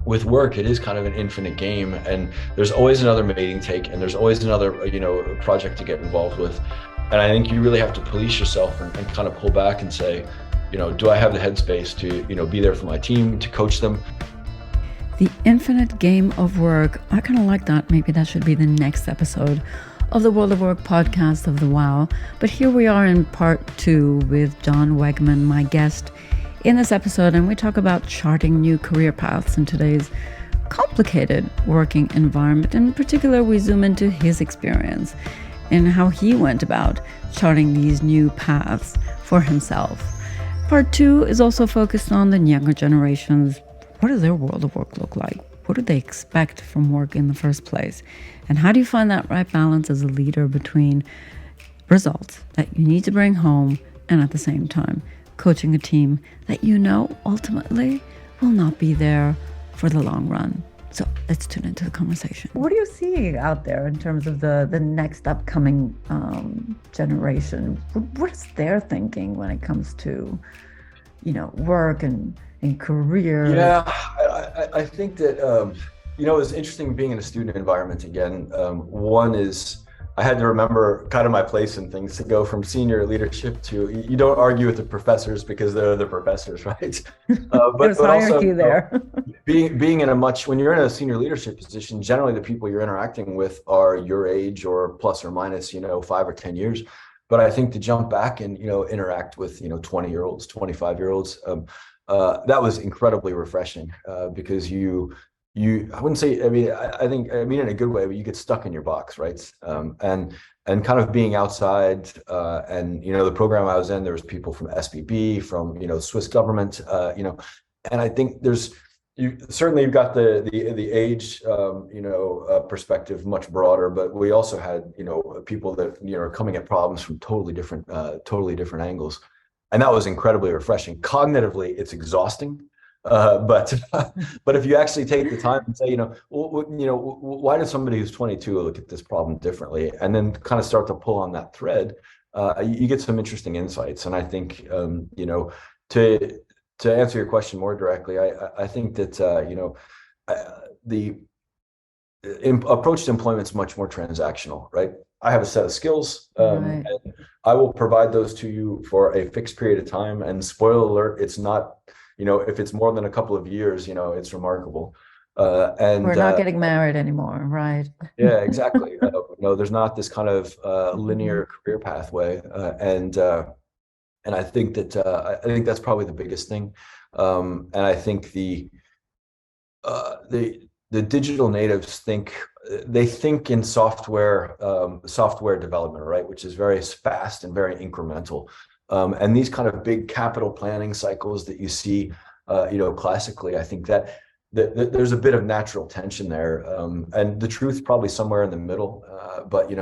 with work, it is kind of an infinite game, and there's always another meeting take, and there's always another, project to get involved with. And I think you really have to police yourself and kind of pull back and say, do I have the headspace to, be there for my team, to coach them? The infinite game of work. I kind of like that. Maybe that should be the next episode of the World of Work podcast of the WOW. But here we are in part 2 with John Wegman, my guest in this episode, and we talk about charting new career paths in today's complicated working environment. In particular, we zoom into his experience and how he went about charting these new paths for himself. Part 2 is also focused on the younger generations. What does their world of work look like? What do they expect from work in the first place? And how do you find that right balance as a leader between results that you need to bring home and at the same time coaching a team that ultimately will not be there for the long run? So let's tune into the conversation. What are you seeing out there in terms of the next upcoming generation? What's their thinking when it comes to, work and career? Yeah, I think that, it's interesting being in a student environment again. One is I had to remember kind of my place in things, to go from senior leadership to, you don't argue with the professors because they're the professors, right? There's hierarchy there. Being in when you're in a senior leadership position, generally the people you're interacting with are your age or plus or minus, 5 or 10 years. But I think to jump back and, interact with, 20-year-olds, 25-year-olds, that was incredibly refreshing, because I wouldn't say, I think, in a good way, but you get stuck in your box, right? And kind of being outside, and, the program I was in, there was people from SBB, from, Swiss government, and I think you've got the age, perspective much broader, but we also had, people that, are coming at problems from totally different angles. And that was incredibly refreshing. Cognitively, it's exhausting. But if you actually take the time and say, why does somebody who's 22 look at this problem differently, and then kind of start to pull on that thread, you get some interesting insights. And I think, to answer your question more directly, I think that the approach to employment is much more transactional, right? I have a set of skills, Right. and I will provide those to you for a fixed period of time. And spoiler alert, it's not, if it's more than a couple of years, it's remarkable. And we're not getting married anymore, right? Yeah, exactly. There's not this kind of linear career pathway, and I think that's probably the biggest thing. And I think the digital natives think in software development, right, which is very fast and very incremental. And these kind of big capital planning cycles that you see, classically, I think that there's a bit of natural tension there, and the truth probably somewhere in the middle. But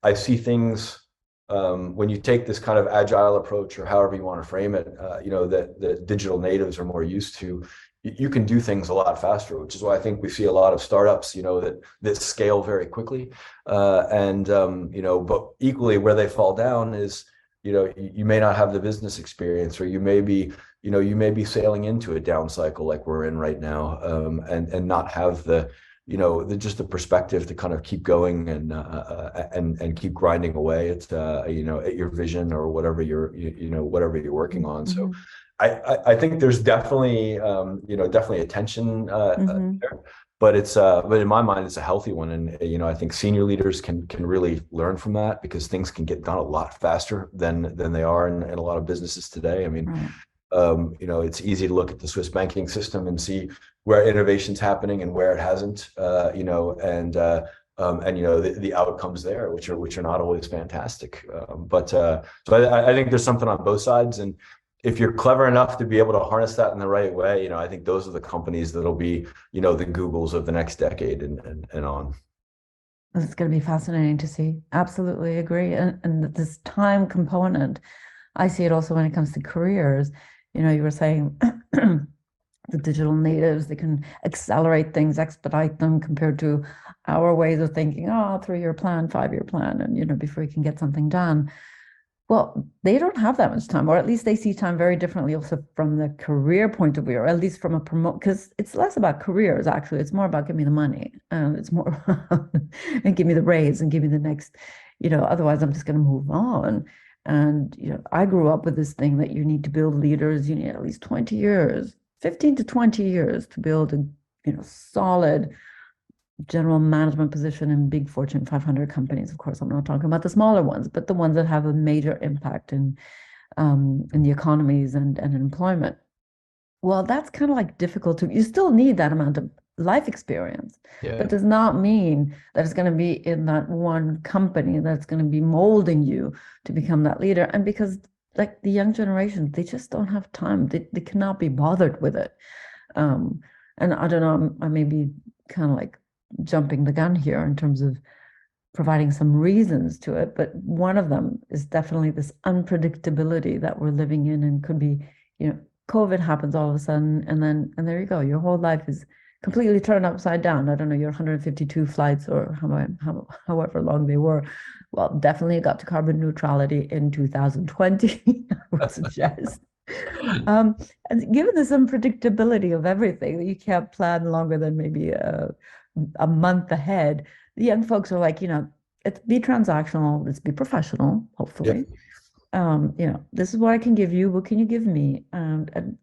I see things, when you take this kind of agile approach, or however you want to frame it, that the digital natives are more used to. You can do things a lot faster, which is why I think we see a lot of startups, that scale very quickly. But equally, where they fall down is, you may not have the business experience, or you may be sailing into a down cycle like we're in right now, and not have just the perspective to kind of keep going and keep grinding away at your vision, or whatever whatever you're working on. Mm-hmm. So I think there's definitely a tension there, but in my mind, it's a healthy one. And I think senior leaders can really learn from that, because things can get done a lot faster than they are in a lot of businesses today. I mean, right. It's easy to look at the Swiss banking system and see where innovation's happening and where it hasn't, and the outcomes there, which are not always fantastic. So I think there's something on both sides. And if you're clever enough to be able to harness that in the right way, I think those are the companies that'll be, the Googles of the next decade and on. It's going to be fascinating to see. Absolutely agree. And this time component, I see it also when it comes to careers. You were saying the digital natives, they can accelerate things, expedite them, compared to our ways of thinking, 3-year plan, 5-year plan, and before you can get something done. Well, they don't have that much time, or at least they see time very differently also from the career point of view, or at least from a promote, because it's less about careers, actually. It's more about give me the money. And it's more and give me the raise and give me the next, otherwise I'm just going to move on. And, I grew up with this thing that you need to build leaders, you need at least 20 years, 15 to 20 years to build a, solid general management position in big Fortune 500 companies. Of course, I'm not talking about the smaller ones, but the ones that have a major impact in the economies and employment. Well, that's kind of like difficult to. You still need that amount of life experience, Yeah. but does not mean that it's going to be in that one company that's going to be molding you to become that leader. And because like the young generation, they just don't have time. They cannot be bothered with it. Um, and I don't know, I may be kind of like jumping the gun here in terms of providing some reasons to it, but one of them is definitely this unpredictability that we're living in, and could be, COVID happens all of a sudden, and there you go. Your whole life is completely turned upside down. I don't know, your 152 flights or however long they were. Well, definitely got to carbon neutrality in 2020, I would suggest. And given this unpredictability of everything, that you can't plan longer than maybe a month ahead, the young folks are like, let's be transactional, let's be professional, Yeah. hopefully. This is what I can give you. What can you give me? And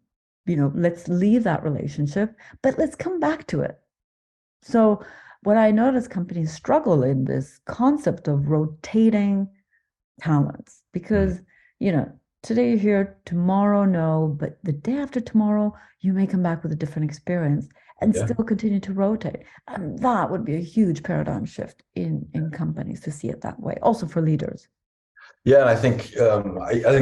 let's leave that relationship, but let's come back to it. So what I notice companies struggle in this concept of rotating talents, because, you know, today you're here, tomorrow, no, but the day after tomorrow, you may come back with a different experience and Yeah. still continue to rotate. And that would be a huge paradigm shift in companies to see it that way, also for leaders. Yeah, and I think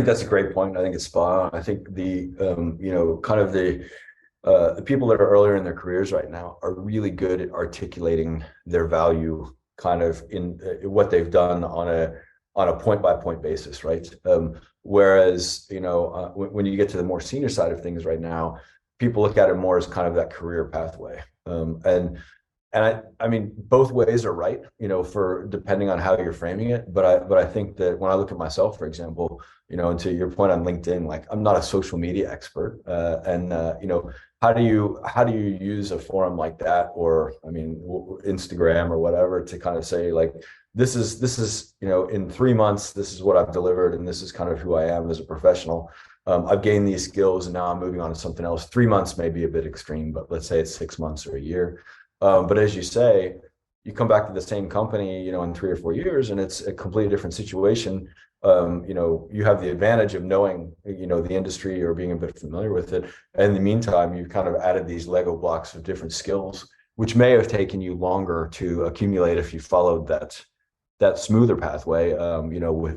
that's a great point. I think it's spot on. I think kind of the people that are earlier in their careers right now are really good at articulating their value kind of in what they've done on a point by point basis, right? Whereas when you get to the more senior side of things right now, people look at it more as kind of that career pathway, and I mean, both ways are right, for depending on how you're framing it. But I think that when I look at myself, for example, and to your point on LinkedIn, like I'm not a social media expert, and how do you use a forum like that, or I mean, Instagram or whatever, to kind of say like, this is in 3 months, this is what I've delivered, and this is kind of who I am as a professional. I've gained these skills, and now I'm moving on to something else. 3 months may be a bit extreme, but let's say it's 6 months or a year. But as you say, you come back to the same company, in 3 or 4 years, and it's a completely different situation. You have the advantage of knowing, the industry or being a bit familiar with it. And in the meantime, you've kind of added these Lego blocks of different skills, which may have taken you longer to accumulate if you followed that smoother pathway,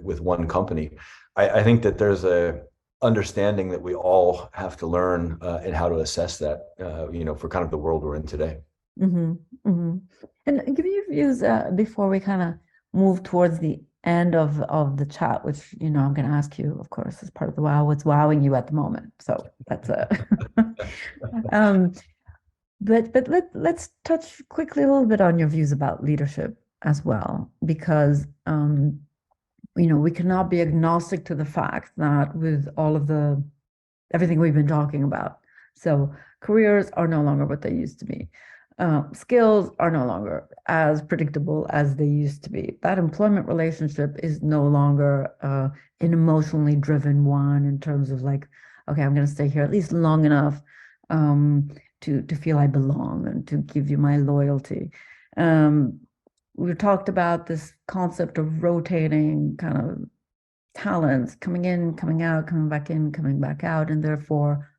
with one company. I think that there's a understanding that we all have to learn and how to assess that, for kind of the world we're in today. Mm-hmm, mm-hmm. And give me your views before we kind of move towards the end of the chat, which I'm going to ask you, of course, as part of the wow. What's wowing you at the moment? So that's um, but let's touch quickly a little bit on your views about leadership as well, because we cannot be agnostic to the fact that with all of the everything we've been talking about, so careers are no longer what they used to be. Skills are no longer as predictable as they used to be. That employment relationship is no longer an emotionally driven one in terms of like, okay, I'm going to stay here at least long enough to feel I belong and to give you my loyalty. We talked about this concept of rotating kind of talents, coming in, coming out, coming back in, coming back out, and therefore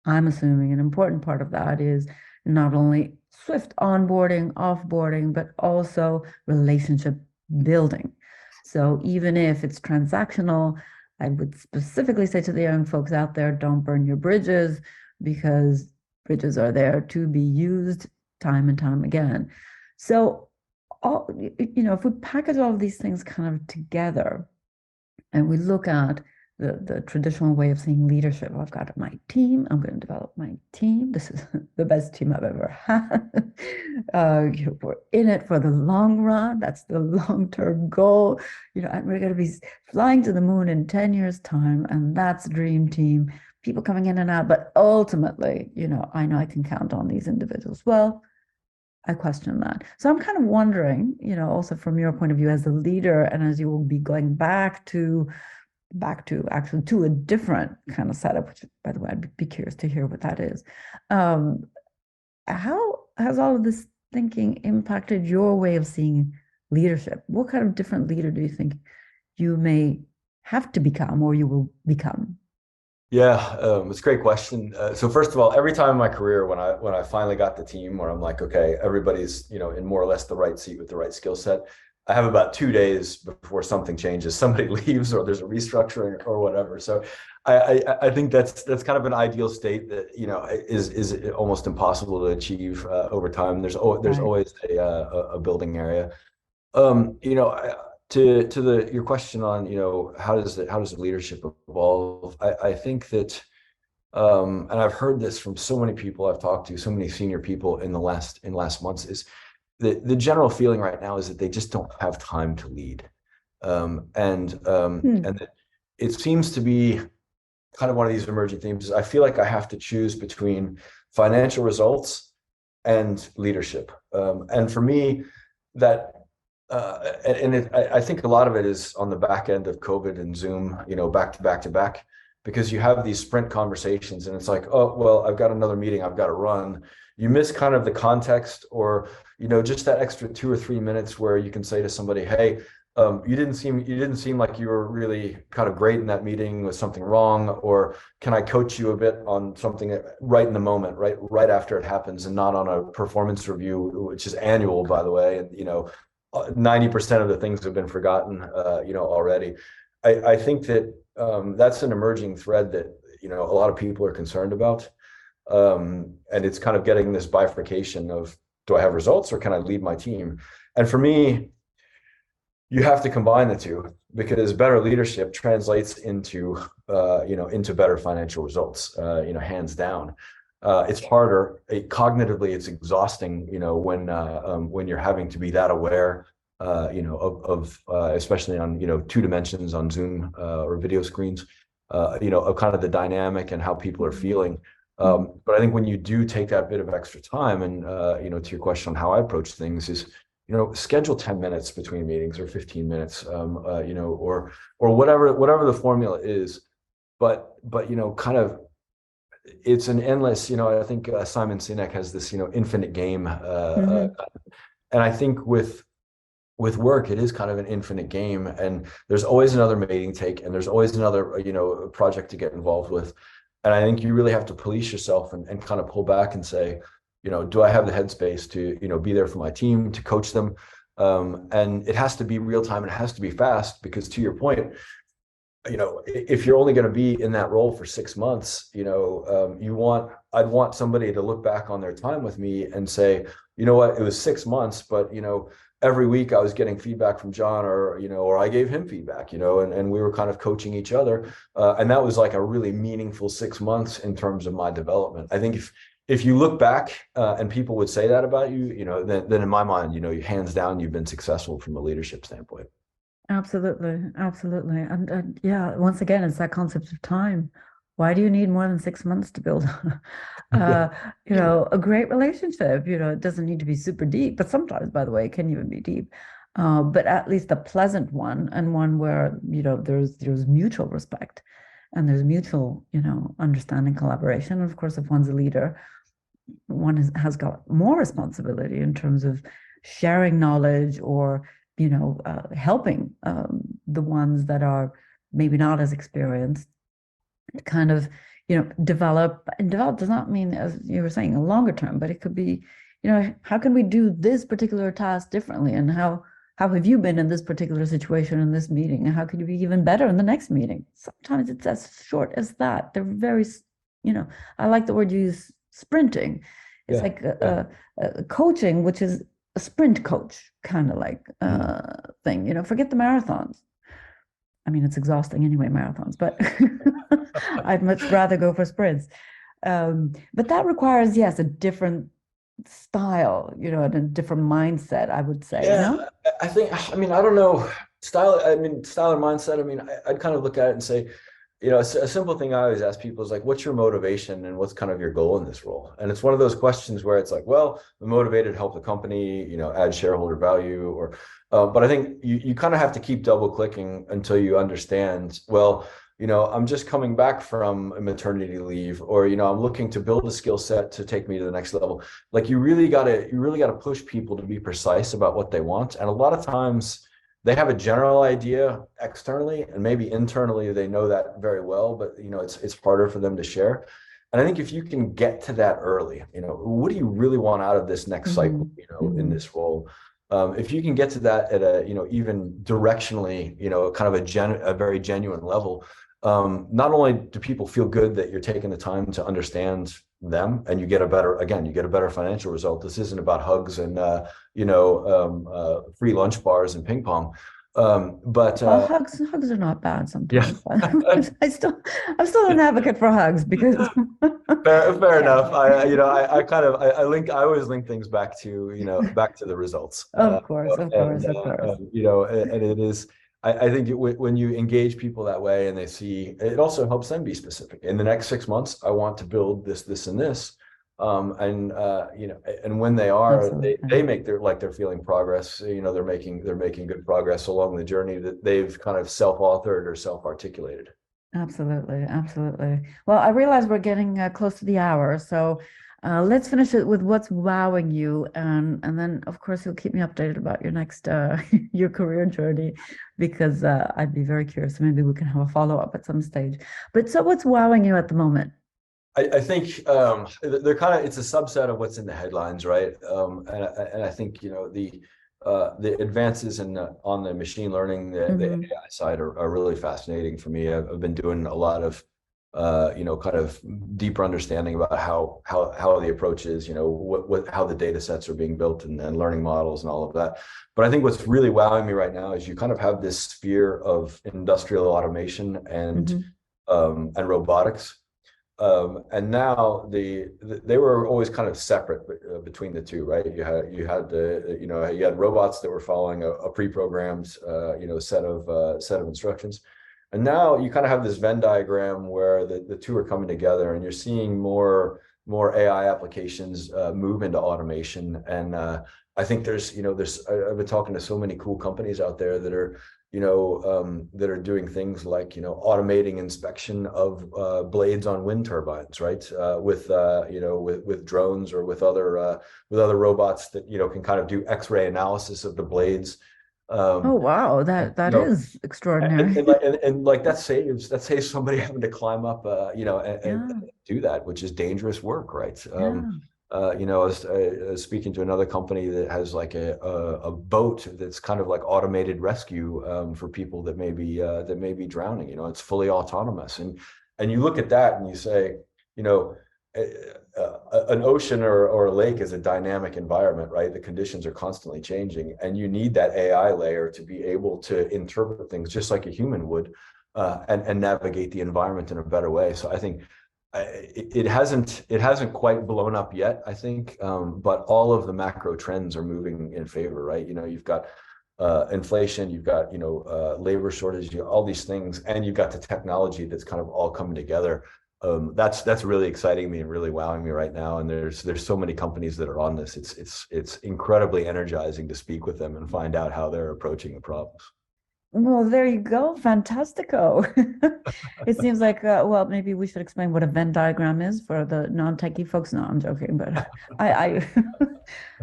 I'm assuming an important part of that is not only swift onboarding, offboarding, but also relationship building. So even if it's transactional, I would specifically say to the young folks out there, don't burn your bridges, because bridges are there to be used time and time again. So if we package all of these things kind of together and we look at the traditional way of seeing leadership. I've got my team. I'm going to develop my team. This is the best team I've ever had. We're in it for the long run. That's the long-term goal. And we're going to be flying to the moon in 10 years' time, and that's dream team. People coming in and out, but ultimately, I know I can count on these individuals. Well, I question that. So I'm kind of wondering, also from your point of view as a leader, and as you will be going back to actually to a different kind of setup, which by the way, I'd be curious to hear what that is. How has all of this thinking impacted your way of seeing leadership? What kind of different leader do you think you may have to become or you will become? Yeah, it's a great question. So first of all, every time in my career when I finally got the team where I'm like, okay, everybody's in more or less the right seat with the right skill set, I have about 2 days before something changes. Somebody leaves or there's a restructuring or whatever. So I think that's kind of an ideal state that is almost impossible to achieve over time. There's Right. always a building area. To your question on how does the leadership evolve? I think that and I've heard this from so many people I've talked to, so many senior people in last months, is the general feeling right now is that they just don't have time to lead. And that it seems to be kind of one of these emerging themes is I feel like I have to choose between financial results and leadership. And for me, that I think a lot of it is on the back end of COVID and Zoom, back to back to back, because you have these sprint conversations and it's like, oh, well, I've got another meeting, I've got to run. You miss kind of the context or, just that extra 2 or 3 minutes where you can say to somebody, hey, you didn't seem like you were really kind of great in that meeting. Was something wrong? Or can I coach you a bit on something right in the moment, right after it happens, and not on a performance review, which is annual, by the way. And 90% of the things have been forgotten, already. I think that that's an emerging thread that a lot of people are concerned about, and it's kind of getting this bifurcation of, do I have results or can I lead my team? And for me, you have to combine the two because better leadership translates into better financial results, hands down. It's harder. Cognitively, it's exhausting, when you're having to be that aware, of especially on, two dimensions on Zoom or video screens, of kind of the dynamic and how people are feeling. But I think when you do take that bit of extra time and, to your question on how I approach things is, schedule 10 minutes between meetings or 15 minutes, or whatever the formula is. But, kind of, it's an endless, I think Simon Sinek has this, infinite game. And I think with work, it is kind of an infinite game, and there's always another meeting take, and there's always another, project to get involved with. And I think you really have to police yourself and kind of pull back and say, do I have the headspace to, be there for my team, to coach them? And it has to be real time and it has to be fast because, to your point, if you're only going to be in that role for 6 months, I'd want somebody to look back on their time with me and say, you know what, it was 6 months, but every week I was getting feedback from John, or I gave him feedback, and we were kind of coaching each other. And that was like a really meaningful 6 months in terms of my development. I think if you look back and people would say that about you, then in my mind, hands down, you've been successful from a leadership standpoint. Absolutely, absolutely. And yeah, once again, it's that concept of time. Why do you need more than 6 months to build uh, a great relationship? It doesn't need to be super deep, but sometimes, by the way, it can even be deep. But at least a pleasant one, and one where, there's mutual respect and there's mutual, understanding, collaboration. And of course, if one's a leader, one has got more responsibility in terms of sharing knowledge or helping the ones that are maybe not as experienced to kind of develop. And develop does not mean, as you were saying, a longer term, but it could be, how can we do this particular task differently, and how have you been in this particular situation in this meeting, and how could you be even better in the next meeting? Sometimes it's as short as that. They're very, I like the word you use, sprinting. It's like a coaching, which is a sprint coach kind of like thing. Forget the marathons. I mean, it's exhausting anyway, marathons, but I'd much rather go for sprints. But that requires, yes, a different style, and a different mindset, I would say, Yeah, I think, I mean, I don't know, style and mindset. I mean, I'd kind of look at it and say, a simple thing I always ask people is like, what's your motivation and what's kind of your goal in this role? And it's one of those questions where it's like, well, I'm motivated to help the company, add shareholder value, but I think you kind of have to keep double clicking until you understand, well, I'm just coming back from a maternity leave, or, I'm looking to build a skill set to take me to the next level. Like you really gotta push people to be precise about what they want. And a lot of times they have a general idea externally, and maybe internally they know that very well, but it's harder for them to share. And I think if you can get to that early, what do you really want out of this next cycle, in this role? If you can get to that at a, even directionally, kind of a very genuine level, not only do people feel good that you're taking the time to understand them, and you get a better financial result. This isn't about hugs and free lunch bars and ping pong. But hugs are not bad sometimes. Yeah. I'm still an advocate for hugs because fair enough. I always link things back to the results. Of course. And it is. I think when you engage people that way and they see, it also helps them be specific. In the next 6 months, I want to build this, and this. And when they are, Absolutely. they make they're feeling progress. They're making good progress along the journey that they've kind of self-authored or self-articulated. Absolutely. Well, I realize we're getting close to the hour, so let's finish it with what's wowing you, and then of course you'll keep me updated about your next your career journey, because I'd be very curious. Maybe we can have a follow-up at some stage. But so what's wowing you at the moment? I think they're it's a subset of what's in the headlines, right? And I think the advances on the machine learning, the AI side are really fascinating for me. I've been doing a lot of kind of deeper understanding about how the approach is, how the data sets are being built and learning models and all of that. But I think what's really wowing me right now is you kind of have this sphere of industrial automation and robotics. And now they were always kind of separate between the two, right? You had robots that were following a pre-programmed set of instructions, and now you kind of have this Venn diagram where the two are coming together, and you're seeing more AI applications move into automation. And I think I've been talking to so many cool companies out there that are doing things like automating inspection of blades on wind turbines, right? With drones or with other robots that can kind of do X-ray analysis of the blades. Oh wow, that is extraordinary. And that saves somebody having to climb up and do that, which is dangerous work, right? I was speaking to another company that has like a boat that's kind of like automated rescue for people that may be drowning. It's fully autonomous, and you look at that and you say, an ocean or a lake is a dynamic environment, right? The conditions are constantly changing, and you need that AI layer to be able to interpret things just like a human would, and navigate the environment in a better way. So I think it hasn't quite blown up yet, I think, but all of the macro trends are moving in favor, right? You've got inflation, you've got labor shortage, all these things, and you've got the technology that's kind of all coming together. That's really exciting me and really wowing me right now. And there's so many companies that are on this. It's incredibly energizing to speak with them and find out how they're approaching the problems. Well, there you go. Fantastico. It seems like, maybe we should explain what a Venn diagram is for the non-techie folks. No, I'm joking, but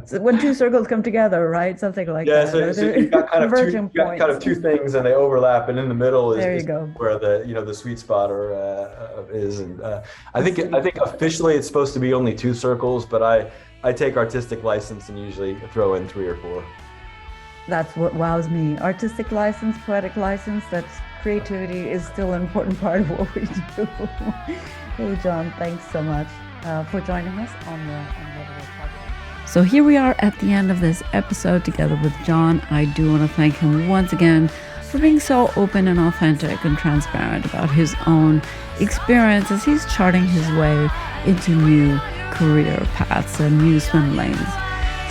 so when two circles come together, right? Something like that. So you've got kind of two things, and they overlap, and in the middle is where the sweet spot is. And I think officially it's supposed to be only two circles, but I take artistic license and usually throw in 3 or 4. That's what wows me. Artistic license, poetic license, that's creativity is still an important part of what we do. Hey, John, thanks so much for joining us on the podcast. So here we are at the end of this episode together with John. I do want to thank him once again for being so open and authentic and transparent about his own experience as he's charting his way into new career paths and new swim lanes.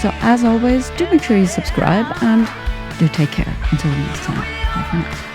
So as always, do make sure you subscribe and do take care. Until next time. Bye for now.